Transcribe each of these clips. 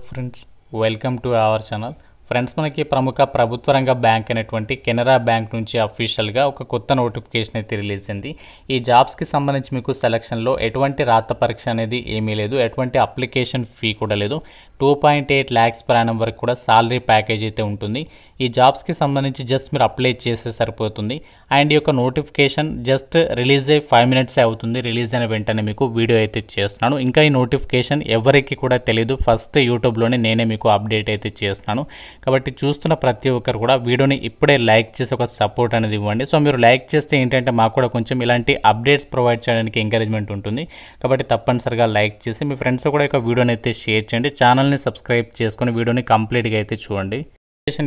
Friends, welcome to our channel. Friends, మనకి ప్రముఖ ప్రభుత్వ రంగ బ్యాంక్ అయినటువంటి కెనరా బ్యాంక్ నుంచి అఫీషియల్గా ఒక కొత్త నోటిఫికేషన్ అయితే రిలీజ్ అయింది. ఈ జాబ్స్కి సంబంధించి మీకు సెలక్షన్లో ఎటువంటి రాత పరీక్ష అనేది ఏమీ లేదు, ఎటువంటి అప్లికేషన్ ఫీ కూడా లేదు. 2.8 lakhs per annum వరకు కూడా సాలరీ ప్యాకేజ్ అయితే ఉంటుంది. ఈ జాబ్స్కి సంబంధించి జస్ట్ మీరు అప్లై చేస్తే సరిపోతుంది. అండ్ ఈ యొక్క నోటిఫికేషన్ జస్ట్ రిలీజ్ అయ్యి 5 minutes అవుతుంది. రిలీజ్ అయిన వెంటనే మీకు వీడియో అయితే చేస్తున్నాను. ఇంకా ఈ నోటిఫికేషన్ ఎవరికి కూడా తెలియదు, ఫస్ట్ యూట్యూబ్లోనే నేనే మీకు అప్డేట్ అయితే చేస్తున్నాను. కాబట్టి చూస్తున్న ప్రతి ఒక్కరు కూడా వీడియోని ఇప్పుడే లైక్ చేసి ఒక సపోర్ట్ అనేది ఇవ్వండి. సో మీరు లైక్ చేస్తే ఏంటంటే మాకు కూడా కొంచెం ఇలాంటి అప్డేట్స్ ప్రొవైడ్ చేయడానికి ఎంకరేజ్మెంట్ ఉంటుంది. కాబట్టి తప్పనిసరిగా లైక్ చేసి మీ ఫ్రెండ్స్ కూడా ఒక వీడియోని అయితే షేర్ చేయండి. ఛానల్ని సబ్స్క్రైబ్ చేసుకొని వీడియోని కంప్లీట్గా అయితే చూడండి.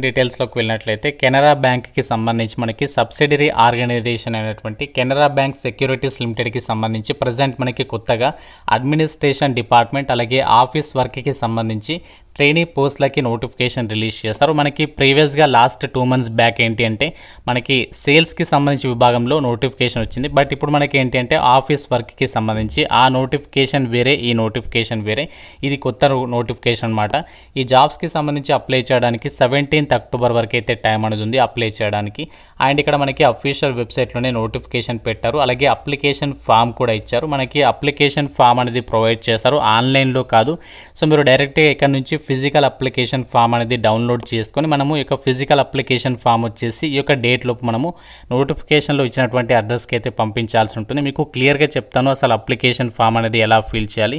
డీటెయిల్స్లోకి వెళ్ళినట్లయితే కెనరా బ్యాంక్కి సంబంధించి మనకి సబ్సిడరీ ఆర్గనైజేషన్ అయినటువంటి కెనరా బ్యాంక్ సెక్యూరిటీస్ లిమిటెడ్కి సంబంధించి ప్రజెంట్ మనకి కొత్తగా అడ్మినిస్ట్రేషన్ డిపార్ట్మెంట్ అలాగే ఆఫీస్ వర్క్కి సంబంధించి ట్రైనీ పోస్ట్లకి నోటిఫికేషన్ రిలీజ్ చేస్తారు. మనకి ప్రీవియస్గా లాస్ట్ 2 months బ్యాక్ ఏంటి అంటే మనకి సేల్స్కి సంబంధించి విభాగంలో నోటిఫికేషన్ వచ్చింది. బట్ ఇప్పుడు మనకి ఏంటి అంటే ఆఫీస్ వర్క్కి సంబంధించి ఆ నోటిఫికేషన్ వేరే, ఈ నోటిఫికేషన్ వేరే. ఇది కొత్త నోటిఫికేషన్ అనమాట. ఈ జాబ్స్కి సంబంధించి అప్లై చేయడానికి 17th October వరకు అయితే టైం అనేది ఉంది అప్లై చేయడానికి. అండ్ ఇక్కడ మనకి అఫీషియల్ వెబ్సైట్లోనే నోటిఫికేషన్ పెట్టారు. అలాగే అప్లికేషన్ ఫామ్ కూడా ఇచ్చారు. మనకి అప్లికేషన్ ఫామ్ అనేది ప్రొవైడ్ చేస్తారు, ఆన్లైన్లో కాదు. సో మీరు డైరెక్ట్గా ఇక్కడ నుంచి ఫిజికల్ అప్లికేషన్ ఫామ్ అనేది డౌన్లోడ్ చేసుకొని మనము ఈ యొక్క ఫిజికల్ అప్లికేషన్ ఫామ్ వచ్చేసి ఈ యొక్క డేట్లోపు మనము నోటిఫికేషన్లో ఇచ్చినటువంటి అడ్రస్కి అయితే పంపించాల్సి ఉంటుంది. మీకు క్లియర్గా చెప్తాను అసలు అప్లికేషన్ ఫామ్ అనేది ఎలా ఫిల్ చేయాలి,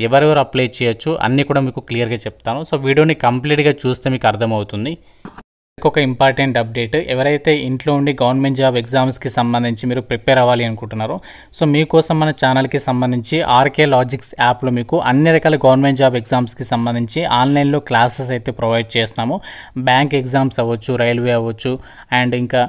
ఎవరెవరు అప్లై చేయొచ్చు అన్నీ కూడా మీకు క్లియర్గా చెప్తాను. సో వీడియోని కంప్లీట్గా చూస్తే మీకు అర్థమవుతుంది. ఒక ఇంపార్టెంట్ అప్డేట్, ఎవరైతే ఇంట్లో ఉండి గవర్నమెంట్ జాబ్ ఎగ్జామ్స్కి సంబంధించి మీరు ప్రిపేర్ అవ్వాలి అనుకుంటున్నారో సో మీకోసం మన ఛానల్కి సంబంధించి ఆర్కే లాజిక్స్ యాప్లో మీకు అన్ని రకాల గవర్నమెంట్ జాబ్ ఎగ్జామ్స్కి సంబంధించి ఆన్లైన్లో క్లాసెస్ అయితే ప్రొవైడ్ చేస్తున్నాము. బ్యాంక్ ఎగ్జామ్స్ అవ్వచ్చు, రైల్వే అవ్వచ్చు, అండ్ ఇంకా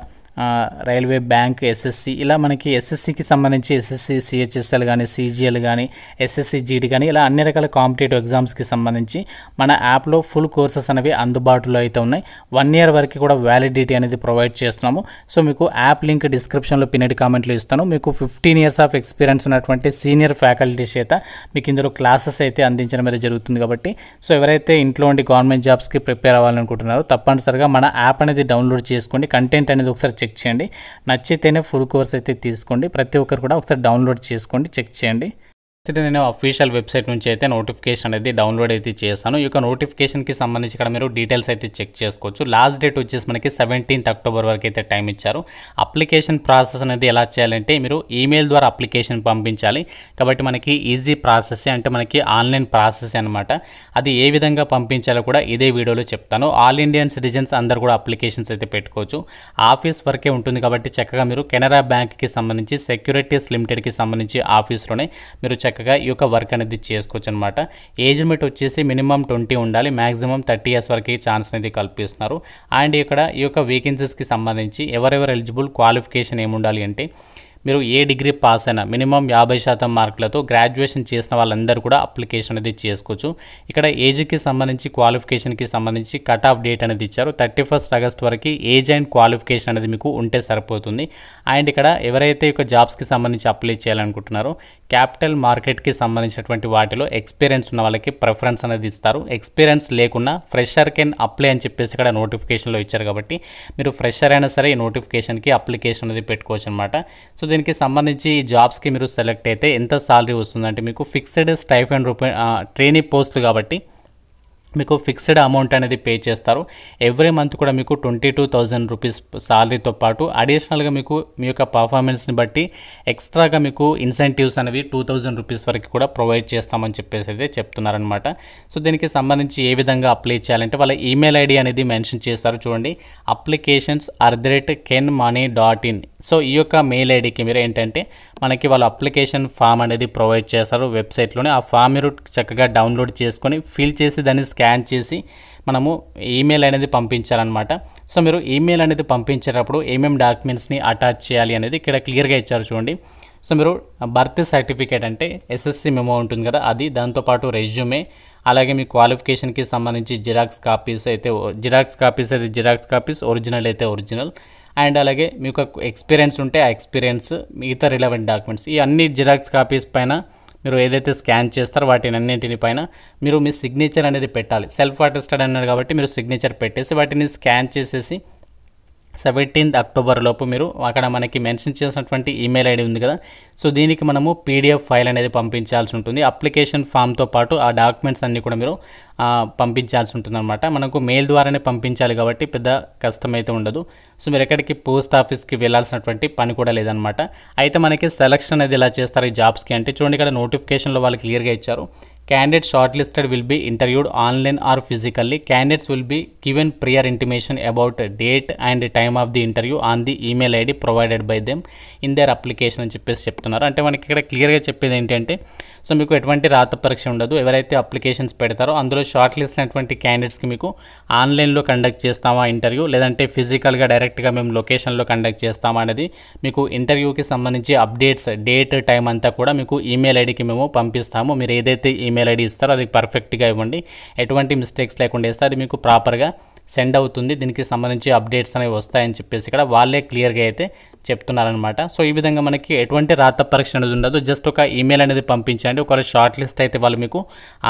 రైల్వే, బ్యాంక్, ఎస్ఎస్సి, ఇలా మనకి ఎస్ఎస్సికి సంబంధించి ఎస్ఎస్సి సిహెచ్ఎస్ఎల్ కానీ, సిజిఎల్ కానీ, ఎస్ఎస్సి జీడి కానీ ఇలా అన్ని రకాల కాంపిటేటివ్ ఎగ్జామ్స్కి సంబంధించి మన యాప్లో ఫుల్ కోర్సెస్ అనేవి అందుబాటులో అయితే ఉన్నాయి. 1 year వరకు కూడా వ్యాలిడిటీ అనేది ప్రొవైడ్ చేస్తున్నాము. సో మీకు యాప్ లింక్ డిస్క్రిప్షన్లో పిన్నెడ్ కామెంట్లో ఇస్తాను. మీకు 15 years ఆఫ్ ఎక్స్పీరియన్స్ ఉన్నటువంటి సీనియర్ ఫ్యాకల్టీ చేత మీకు ఇందులో క్లాసెస్ అయితే అందించడం అనేది జరుగుతుంది. కాబట్టి సో ఎవరైతే ఇంట్లో ఉండి గవర్నమెంట్ జాబ్స్కి ప్రిపేర్ అవ్వాలనుకుంటున్నారో తప్పనిసరిగా మన యాప్ అనేది డౌన్లోడ్ చేసుకోండి. కంటెంట్ అనేది ఒకసారి చెక్ చేయండి, నచ్చితేనే ఫుల్ కోర్స్ అయితే తీసుకోండి. ప్రతి ఒక్కరు కూడా ఒకసారి డౌన్లోడ్ చేసుకోండి, చెక్ చేయండి. నేను అఫీషియల్ వెబ్సైట్ నుంచి అయితే నోటిఫికేషన్ అనేది డౌన్లోడ్ అయితే చేస్తాను. ఈ యొక్క నోటిఫికేషన్కి సంబంధించి ఇక్కడ మీరు డీటెయిల్స్ అయితే చెక్ చేసుకోవచ్చు. లాస్ట్ డేట్ వచ్చేసి మనకి 17th October వరకు అయితే టైం ఇచ్చారు. అప్లికేషన్ ప్రాసెస్ అనేది ఎలా చేయాలంటే మీరు ఈమెయిల్ ద్వారా అప్లికేషన్ పంపించాలి. కాబట్టి మనకి ఈజీ ప్రాసెస్, అంటే మనకి ఆన్లైన్ ప్రాసెస్ అనమాట. అది ఏ విధంగా పంపించాలో కూడా ఇదే వీడియోలో చెప్తాను. ఆల్ ఇండియన్ సిటిజన్స్ అందరు కూడా అప్లికేషన్స్ అయితే పెట్టుకోవచ్చు. ఆఫీస్ వర్కే ఉంటుంది కాబట్టి చక్కగా మీరు కెనరా బ్యాంక్కి సంబంధించి సెక్యూరిటీస్ లిమిటెడ్కి సంబంధించి ఆఫీస్లోనే మీరు చక్కగా ఈ యొక్క వర్క్ అనేది చేసుకోవచ్చు అనమాట. ఏజ్ లిమిట్ వచ్చేసి మినిమం 20 ఉండాలి, మ్యాక్సిమం 30 years వరకు ఛాన్స్ అనేది కల్పిస్తున్నారు. అండ్ ఇక్కడ ఈ యొక్క వేకెన్సీస్కి సంబంధించి ఎవరెవరు ఎలిజిబుల్, క్వాలిఫికేషన్ ఏముండాలి అంటే మీరు ఏ డిగ్రీ పాస్ అయినా మినిమం 50% మార్కులతో గ్రాడ్యుయేషన్ చేసిన వాళ్ళందరూ కూడా అప్లికేషన్ అనేది చేసుకోవచ్చు. ఇక్కడ ఏజ్కి సంబంధించి, క్వాలిఫికేషన్కి సంబంధించి కట్ ఆఫ్ డేట్ అనేది ఇచ్చారు. 31st August వరకు ఏజ్ అండ్ క్వాలిఫికేషన్ అనేది మీకు ఉంటే సరిపోతుంది. అండ్ ఇక్కడ ఎవరైతే ఈ యొక్క జాబ్స్కి సంబంధించి అప్లై చేయాలనుకుంటున్నారో క్యాపిటల్ మార్కెట్కి సంబంధించినటువంటి వాటిలో ఎక్స్పీరియన్స్ ఉన్న వాళ్ళకి ప్రిఫరెన్స్ అనేది ఇస్తారు. ఎక్స్పీరియన్స్ లేకున్నా ఫ్రెషర్ కెన్ అప్లై అని చెప్పేసి ఇక్కడ నోటిఫికేషన్లో ఇచ్చారు. కాబట్టి మీరు ఫ్రెషర్ అయినా సరే ఈ నోటిఫికేషన్కి అప్లికేషన్ అనేది పెట్టుకోవచ్చు అనమాట. సో దీనికి సంబంధించి ఈ జాబ్స్కి మీరు సెలెక్ట్ అయితే ఎంత సాలరీ వస్తుందంటే మీకు ఫిక్స్డ్ స్టైఫండ్ ట్రైనీ పోస్టులు కాబట్టి మీకు ఫిక్స్డ్ అమౌంట్ అనేది పే చేస్తారు. ఎవ్రీ మంత్ కూడా మీకు 22,000 rupees సాలరీతో పాటు అడిషనల్గా మీకు మీ యొక్క పర్ఫార్మెన్స్ని బట్టి ఎక్స్ట్రాగా మీకు ఇన్సెంటివ్స్ అనేవి 2,000 rupees వరకు కూడా ప్రొవైడ్ చేస్తామని చెప్పేసి అయితే చెప్తున్నారనమాట. సో దీనికి సంబంధించి ఏ విధంగా అప్లై చేయాలంటే వాళ్ళ ఈమెయిల్ ఐడి అనేది మెన్షన్ చేస్తారు. చూడండి, applications@kenmoney.in. సో ఈ యొక్క మెయిల్ ఐడికి మీరు ఏంటంటే మనకి వాళ్ళ అప్లికేషన్ ఫామ్ అనేది ప్రొవైడ్ చేస్తారు వెబ్సైట్లోనే. ఆ ఫామ్ మీరు చక్కగా డౌన్లోడ్ చేసుకొని ఫిల్ చేసి దాన్ని స్కాన్ చేసి మనము ఈమెయిల్ అనేది పంపించాలన్నమాట. సో మీరు ఈమెయిల్ అనేది పంపించేటప్పుడు ఏమేమి డాక్యుమెంట్స్ని అటాచ్ చేయాలి అనేది ఇక్కడ క్లియర్గా ఇచ్చారు చూడండి. సో మీరు బర్త్ సర్టిఫికేట్ అంటే ఎస్ఎస్సి మెమో ఉంటుంది కదా అది, దాంతోపాటు రెజ్యూమే, అలాగే మీ క్వాలిఫికేషన్కి సంబంధించి జిరాక్స్ కాపీస్, ఒరిజినల్ అయితే ఒరిజినల్, అండ్ అలాగే మీకు ఎక్స్పీరియన్స్ ఉంటే ఆ ఎక్స్పీరియన్స్, మిగతా రిలవెంట్ డాక్యుమెంట్స్, ఈ అన్ని జిరాక్స్ కాపీస్ పైన మీరు ఏదైతే స్కాన్ చేస్తారో వాటినన్నింటిని పైన మీరు మీ సిగ్నేచర్ అనేది పెట్టాలి. సెల్ఫ్ అటెస్టెడ్ అన్నారు కాబట్టి మీరు సిగ్నేచర్ పెట్టేసి వాటిని స్కాన్ చేసేసి 17th అక్టోబర్ లోపు మీరు అక్కడ మనకి మెన్షన్ చేసినటువంటి ఈమెయిల్ ఐడి ఉంది కదా, సో దీనికి మనము పీడిఎఫ్ ఫైల్ అనేది పంపించాల్సి ఉంటుంది. అప్లికేషన్ ఫామ్తో పాటు ఆ డాక్యుమెంట్స్ అన్నీ కూడా మీరు పంపించాల్సి ఉంటుందన్నమాట. మనకు మెయిల్ ద్వారానే పంపించాలి కాబట్టి పెద్ద కష్టమైతే ఉండదు. సో మీరు ఎక్కడికి పోస్ట్ ఆఫీస్కి వెళ్ళాల్సినటువంటి పని కూడా లేదనమాట. అయితే మనకి సెలక్షన్ అనేది ఎలా చేస్తారు ఈ జాబ్స్కి అంటే చూడండి, ఇక్కడ నోటిఫికేషన్లో వాళ్ళు క్లియర్గా ఇచ్చారు. Candidates shortlisted will be interviewed online or physically. Candidates will be given prior intimation about date and time of the interview on the email ID provided by them in their application అని చెప్పేసి చెప్తున్నారు. అంటే మనకి ఇక్కడ క్లియర్గా చెప్పేది ఏంటంటే so మీకు ఎటువంటి రాత పరీక్ష ఉండదు. ఎవరైతే అప్లికేషన్స్ పెడతారో అందులో షార్ట్ లిస్ట్ అయినటువంటి క్యాండిడేట్స్కి మీకు ఆన్లైన్లో కండక్ట్ చేస్తామా ఇంటర్వ్యూ, లేదంటే ఫిజికల్గా డైరెక్ట్గా మేము లొకేషన్లో కండక్ట్ చేస్తామా అనేది మీకు ఇంటర్వ్యూకి సంబంధించి అప్డేట్స్, డేట్, టైం అంతా కూడా మీకు ఈమెయిల్ ఐడికి మేము పంపిస్తాము. మీరు ఏదైతే ఈమెయిల్ ఐడి ఇస్తారో అది పర్ఫెక్ట్గా ఇవ్వండి, ఎటువంటి మిస్టేక్స్ లేకుండా ఇస్తే అది మీకు ప్రాపర్గా సెండ్ అవుతుంది. దీనికి సంబంధించి అప్డేట్స్ అనేవి వస్తాయని చెప్పేసి ఇక్కడ వాళ్ళే క్లియర్గా అయితే చెప్తున్నారనమాట. సో ఈ విధంగా మనకి ఎటువంటి రాత పరీక్ష అనేది ఉండదు. జస్ట్ ఒక ఈమెయిల్ అనేది పంపించండి. ఒకవేళ షార్ట్ లిస్ట్ అయితే వాళ్ళు మీకు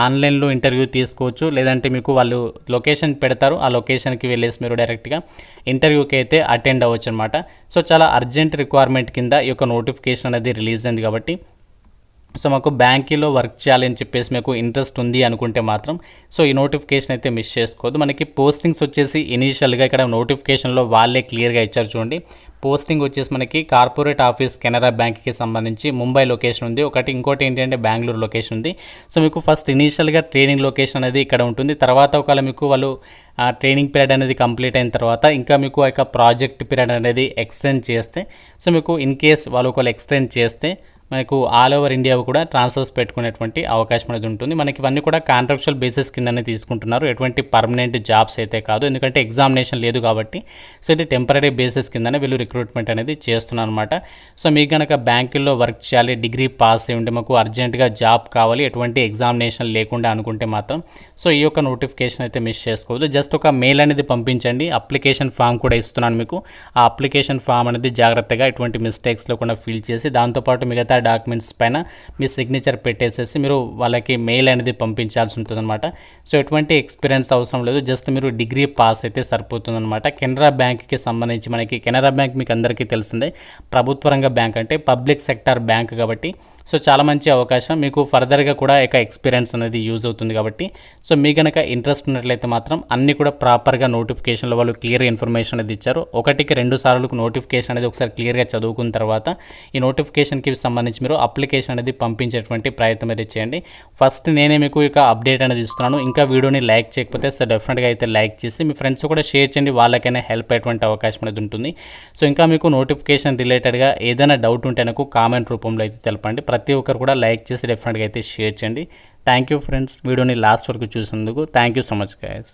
ఆన్లైన్లో ఇంటర్వ్యూ తీసుకోవచ్చు, లేదంటే మీకు వాళ్ళు లొకేషన్ పెడతారు, ఆ లొకేషన్కి వెళ్ళేసి మీరు డైరెక్ట్గా ఇంటర్వ్యూకి అయితే అటెండ్ అవ్వచ్చు అనమాట. సో చాలా అర్జెంట్ రిక్వైర్మెంట్ కింద ఈ యొక్క నోటిఫికేషన్ అనేది రిలీజ్ అయింది కాబట్టి సో మాకు బ్యాంకీలో వర్క్ చేయాలని చెప్పేసి మీకు ఇంట్రెస్ట్ ఉంది అనుకుంటే మాత్రం సో ఈ నోటిఫికేషన్ అయితే మిస్ చేసుకోవద్దు. మనకి పోస్టింగ్స్ వచ్చేసి ఇనీషియల్గా ఇక్కడ నోటిఫికేషన్లో వాళ్ళే క్లియర్గా ఇచ్చారు చూడండి. పోస్టింగ్ వచ్చేసి మనకి కార్పొరేట్ ఆఫీస్ కెనరా బ్యాంక్కి సంబంధించి ముంబై లొకేషన్ ఉంది, ఇంకోటి ఏంటంటే బెంగళూరు లొకేషన్ ఉంది. సో మీకు ఫస్ట్ ఇనీషియల్గా ట్రైనింగ్ లొకేషన్ అనేది ఇక్కడ ఉంటుంది. తర్వాత ఒకవేళ మీకు వాళ్ళు ట్రైనింగ్ పీరియడ్ అనేది కంప్లీట్ అయిన తర్వాత ఇంకా మీకు ఆ యొక్క ప్రాజెక్ట్ పీరియడ్ అనేది ఎక్స్టెండ్ చేస్తే సో మీకు ఇన్ కేస్ వాళ్ళు ఒకవేళ ఎక్స్టెండ్ చేస్తే మనకు ఆల్ ఓవర్ ఇండియా కూడా ట్రాన్స్ఫర్స్ పెట్టుకునేటువంటి అవకాశం అనేది ఉంటుంది. మనకి ఇవన్నీ కూడా కాంట్రాక్చువల్ బేసిస్ కిందనే తీసుకుంటున్నారు, ఎటువంటి పర్మనెంట్ జాబ్స్ అయితే కాదు, ఎందుకంటే ఎగ్జామినేషన్ లేదు కాబట్టి. సో ఇది టెంపరీ బేసిస్ కిందనే వీళ్ళు రిక్రూట్మెంట్ అనేది చేస్తున్నారు అనమాట. సో మీకు కనుక బ్యాంకుల్లో వర్క్ చేయాలి, డిగ్రీ పాస్ అయి ఉంటే మాకు అర్జెంటుగా జాబ్ కావాలి, ఎటువంటి ఎగ్జామినేషన్ లేకుండా అనుకుంటే మాత్రం సో ఈ యొక్క నోటిఫికేషన్ అయితే మిస్ చేసుకోవద్దు. జస్ట్ ఒక మెయిల్ అనేది పంపించండి. అప్లికేషన్ ఫామ్ కూడా ఇస్తున్నాను మీకు. ఆ అప్లికేషన్ ఫామ్ అనేది జాగ్రత్తగా ఎటువంటి మిస్టేక్స్ లేకుండా ఫిల్ చేసి దాంతోపాటు మిగతా డాక్యుమెంట్స్ పైన మీ సిగ్నేచర్ పెట్టేసేసి మీరు వాళ్ళకి మెయిల్ అనేది పంపించాల్సి ఉంటుందన్నమాట. సో ఎటువంటి ఎక్స్పీరియన్స్ అవసరం లేదు, జస్ట్ మీరు డిగ్రీ పాస్ అయితే సరిపోతుందన్నమాట. కెనరా బ్యాంక్కి సంబంధించి మనకి కెనరా బ్యాంక్ మీకు అందరికీ తెలిసిందే ప్రభుత్వ రంగ బ్యాంక్, అంటే పబ్లిక్ సెక్టార్ బ్యాంక్ కాబట్టి సో చాలా మంచి అవకాశం. మీకు ఫర్దర్గా కూడా ఇక ఎక్స్పీరియన్స్ అనేది యూజ్ అవుతుంది కాబట్టి సో మీ కనుక ఇంట్రెస్ట్ ఉన్నట్లయితే మాత్రం అన్నీ కూడా ప్రాపర్గా నోటిఫికేషన్లో వాళ్ళు క్లియర్ ఇన్ఫర్మేషన్ అనేది ఇచ్చారు. 1-2 సార్లు నోటిఫికేషన్ అనేది ఒకసారి క్లియర్గా చదువుకున్న తర్వాత ఈ నోటిఫికేషన్కి సంబంధించి మీరు అప్లికేషన్ అనేది పంపించేటువంటి ప్రయత్నం అయితే చేయండి. ఫస్ట్ నేనే మీకు ఇక అప్డేట్ అనేది ఇస్తున్నాను. ఇంకా వీడియోని లైక్ చేయకపోతే సో డెఫినెట్గా అయితే లైక్ చేసి మీ ఫ్రెండ్స్ కూడా షేర్ చేయండి, వాళ్ళకైనా హెల్ప్ అయ్యేటువంటి అవకాశం అనేది ఉంటుంది. సో ఇంకా మీకు నోటిఫికేషన్ రిలేటెడ్గా ఏదైనా డౌట్ ఉంటే నాకు కామెంట్ రూపంలో అయితే తెలపండి. ప్రతి ఒక్కరు కూడా లైక్ చేసి డెఫినెట్గా అయితే షేర్ చేయండి. థ్యాంక్ యూ ఫ్రెండ్స్, వీడియోని లాస్ట్ వరకు చూసినందుకు thank you so much guys.